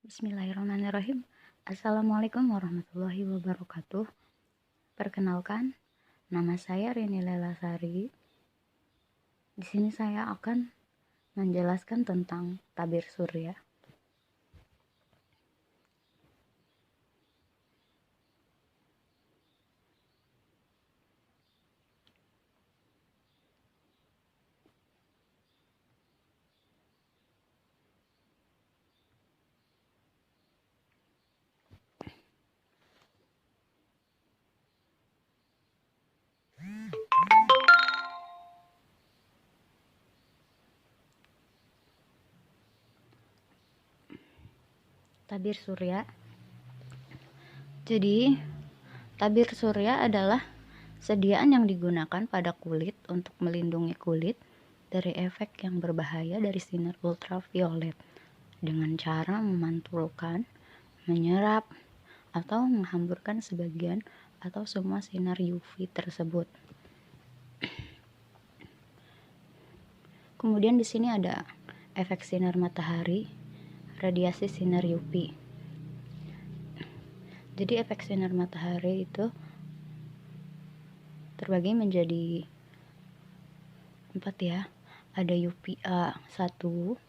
Bismillahirrahmanirrahim. Assalamualaikum warahmatullahi wabarakatuh. Perkenalkan, nama saya Rini Lelasari. Di sini saya akan menjelaskan tentang tabir surya. Tabir surya. Jadi, tabir surya adalah sediaan yang digunakan pada kulit untuk melindungi kulit dari efek yang berbahaya dari sinar ultraviolet dengan cara memantulkan, menyerap, atau menghamburkan sebagian atau semua sinar UV tersebut. Kemudian di sini ada efek sinar matahari, radiasi sinar UV. Jadi efek sinar matahari itu terbagi menjadi 4 ya. Ada UVA 1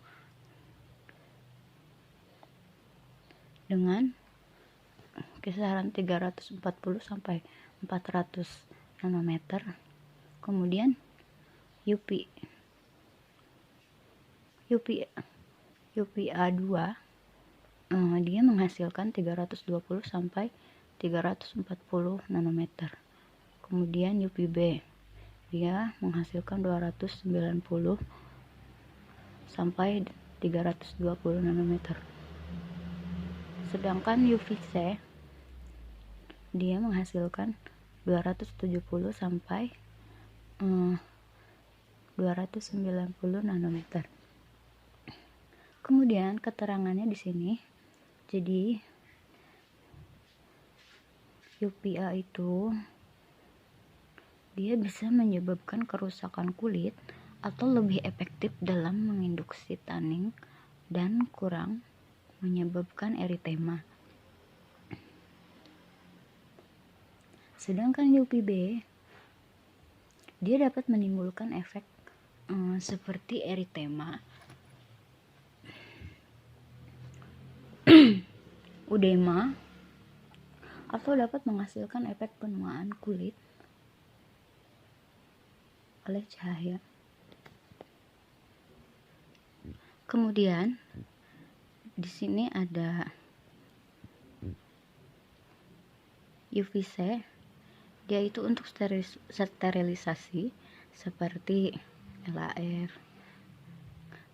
dengan kisaran 340 sampai 400 nanometer. Kemudian UVA 2 dia menghasilkan 320 sampai 340 nanometer. Kemudian UVB dia menghasilkan 290 sampai 320 nanometer. Sedangkan UVC dia menghasilkan 270 sampai 290 nanometer. Kemudian keterangannya di sini, jadi UVA itu dia bisa menyebabkan kerusakan kulit atau lebih efektif dalam menginduksi tanning dan kurang menyebabkan eritema. Sedangkan UVB dia dapat menimbulkan efek seperti eritema, udema, atau dapat menghasilkan efek penuaan kulit oleh cahaya. Kemudian di sini ada UVC, dia itu untuk sterilisasi seperti LAR.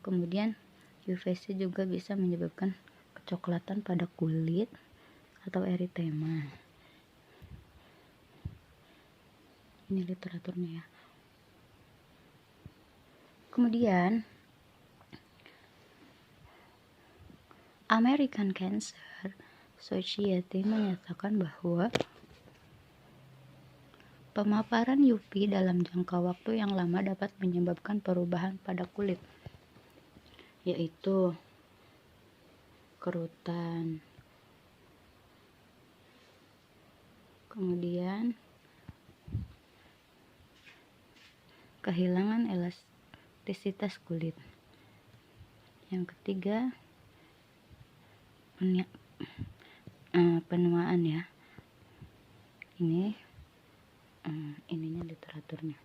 Kemudian UVC juga bisa menyebabkan kecoklatan pada kulit atau eritema. Ini literaturnya ya. Kemudian American Cancer Society menyatakan bahwa pemaparan UV dalam jangka waktu yang lama dapat menyebabkan perubahan pada kulit, yaitu kerutan, kemudian kehilangan elastisitas kulit. Yang ketiga, penuaan ya. Ininya literaturnya.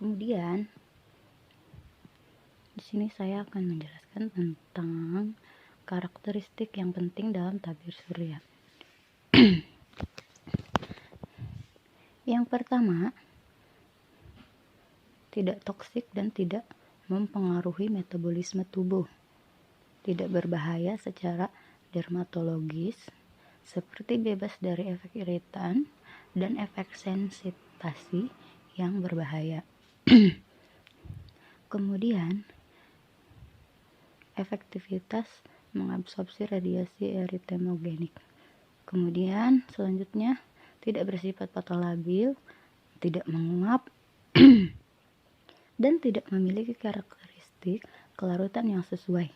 Kemudian di sini saya akan menjelaskan tentang karakteristik yang penting dalam tabir surya. Yang pertama, tidak toksik dan tidak mempengaruhi metabolisme tubuh. Tidak berbahaya secara dermatologis, seperti bebas dari efek iritan dan efek sensitasi yang berbahaya. Kemudian, efektivitas mengabsorpsi radiasi eritemogenik. Kemudian, selanjutnya, tidak bersifat patolabil, tidak menguap, dan tidak memiliki karakteristik kelarutan yang sesuai.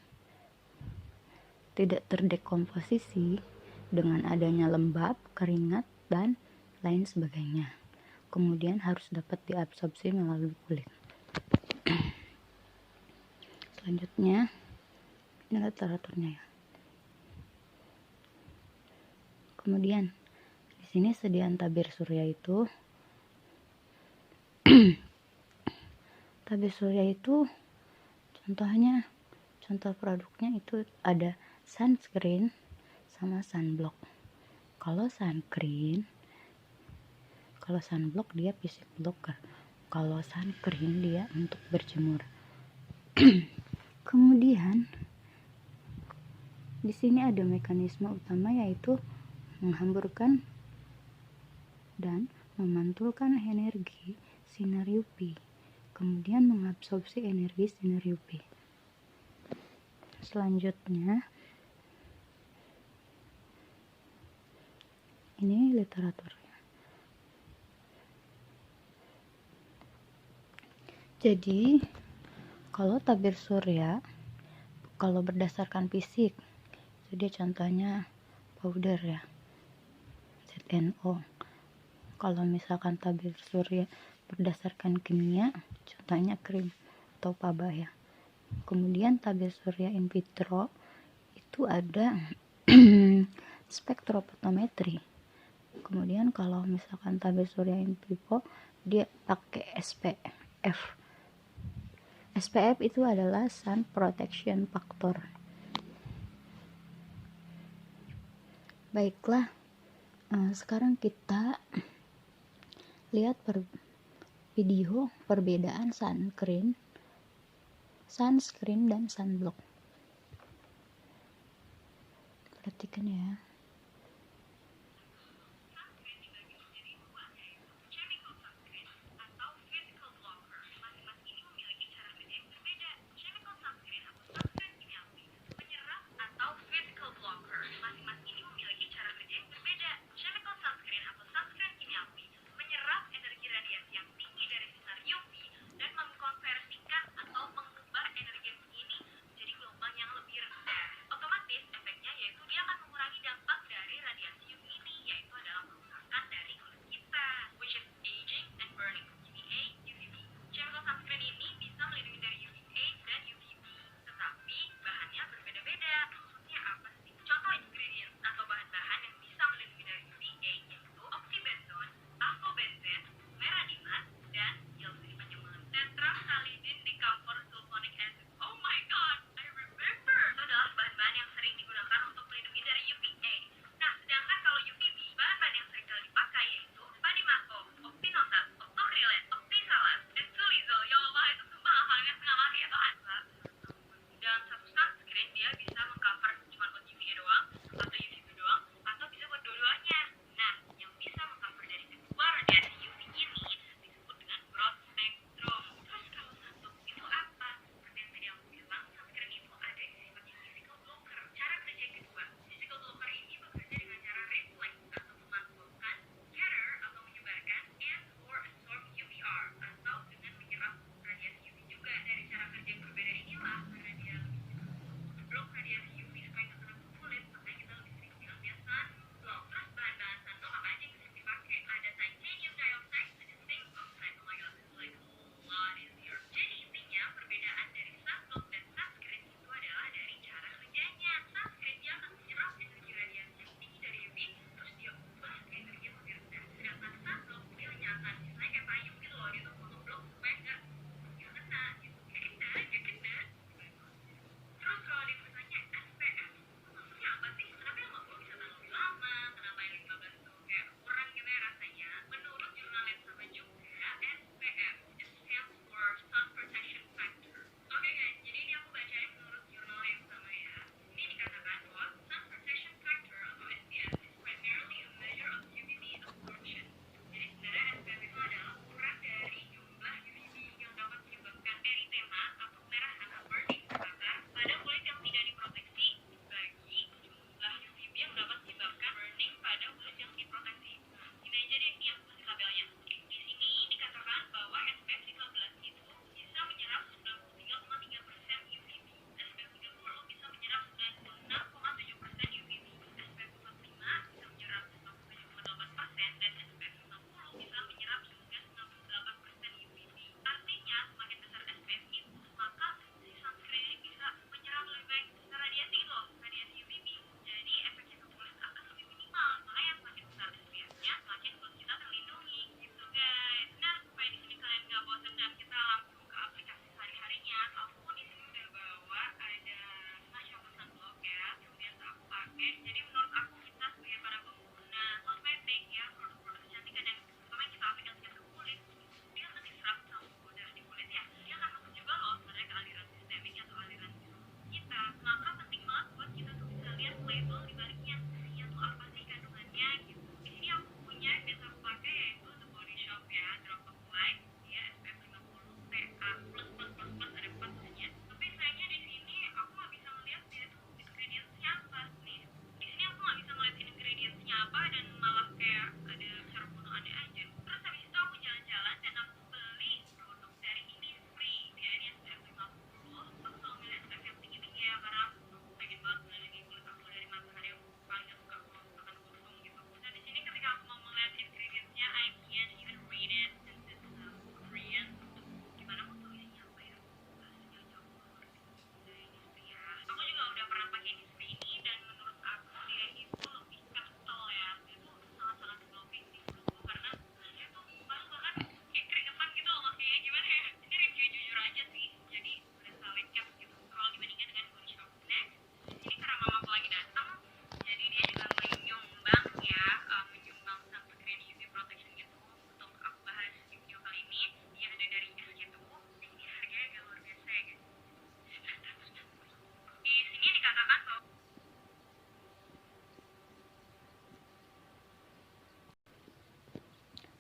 Tidak terdekomposisi dengan adanya lembab, keringat, dan lain sebagainya. Kemudian harus dapat diabsorpsi melalui kulit. Selanjutnya, ini literaturnya ya. Kemudian di sini sediaan tabir surya itu tabir surya itu contoh produknya itu ada sunscreen sama sunblock. Kalau sunblock dia physical blocker. Kalau sunscreen dia untuk berjemur. Kemudian di sini ada mekanisme utama yaitu menghamburkan dan memantulkan energi sinar UV, kemudian mengabsorpsi energi sinar UV. Selanjutnya, ini literaturnya. Jadi, kalau tabir surya, kalau berdasarkan fisik, jadi contohnya powder ya, ZNO. Kalau misalkan tabir surya berdasarkan kimia, contohnya krim atau paba ya. Kemudian tabir surya in vitro itu ada spektrofotometri. Kemudian kalau misalkan tabir surya in vivo dia pakai SPF. SPF itu adalah sun protection factor. Baiklah, sekarang kita lihat video perbedaan sunscreen dan sunblock. Perhatikan ya. Otomatis efeknya yaitu dia akan mengurangi dampak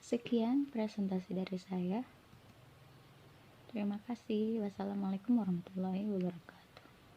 Sekian presentasi dari saya. Terima kasih. Wassalamualaikum warahmatullahi wabarakatuh.